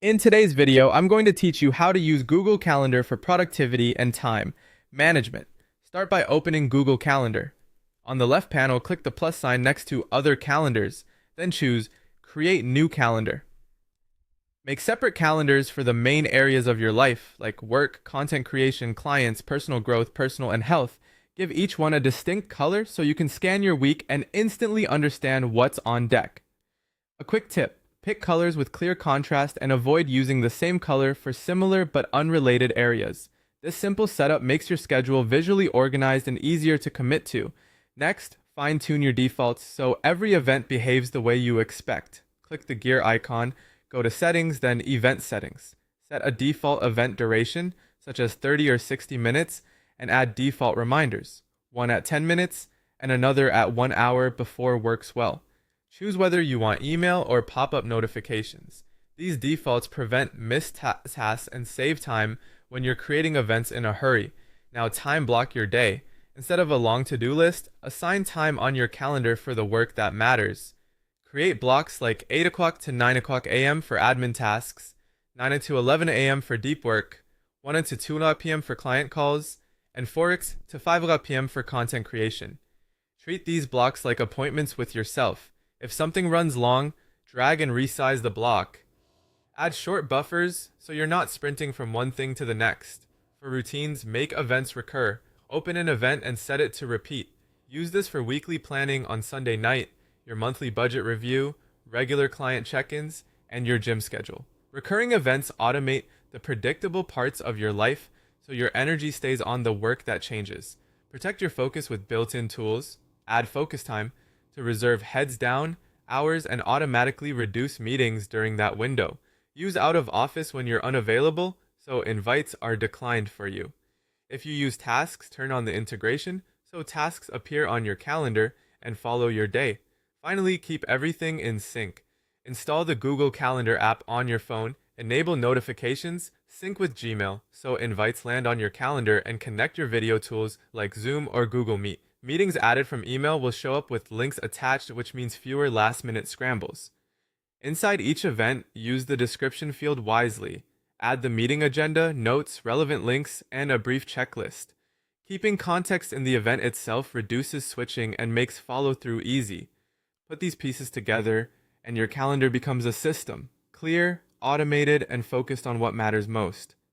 In today's video, I'm going to teach you how to use Google Calendar for productivity and time management. Start by opening Google Calendar. On the left panel, click the plus sign next to Other Calendars, then choose Create New Calendar. Make separate calendars for the main areas of your life, like work, content creation, clients, personal growth, personal, and health. Give each one a distinct color so you can scan your week and instantly understand what's on deck. A quick tip. Pick colors with clear contrast and avoid using the same color for similar but unrelated areas. This simple setup makes your schedule visually organized and easier to commit to. Next, fine-tune your defaults so every event behaves the way you expect. Click the gear icon, go to Settings, then Event Settings. Set a default event duration, such as 30 or 60 minutes, and add default reminders. One at 10 minutes and another at 1 hour before works well. Choose whether you want email or pop-up notifications. These defaults prevent missed tasks and save time when you're creating events in a hurry. Now time block your day. Instead of a long to-do list, assign time on your calendar for the work that matters. Create blocks like 8 o'clock to 9 o'clock a.m. for admin tasks, 9 to 11 a.m. for deep work, 1 to 2 p.m. for client calls, and 4 to 5 p.m. for content creation. Treat these blocks like appointments with yourself. If something runs long, drag and resize the block. Add short buffers so you're not sprinting from one thing to the next. For routines, make events recur. Open an event and set it to repeat. Use this for weekly planning on Sunday night, your monthly budget review, regular client check-ins, and your gym schedule. Recurring events automate the predictable parts of your life so your energy stays on the work that changes. Protect your focus with built-in tools. Add focus time to reserve heads down hours and automatically reduce meetings during that window. Use out of office when you're unavailable, so invites are declined for you. If you use tasks, turn on the integration so tasks appear on your calendar and follow your day. Finally, keep everything in sync. Install the Google Calendar app on your phone, enable notifications, sync with Gmail so invites land on your calendar, and connect your video tools like Zoom or Google Meet. Meetings added from email will show up with links attached, which means fewer last-minute scrambles. Inside each event, use the description field wisely. Add the meeting agenda, notes, relevant links, and a brief checklist. Keeping context in the event itself reduces switching and makes follow-through easy. Put these pieces together, and your calendar becomes a system, clear, automated, and focused on what matters most.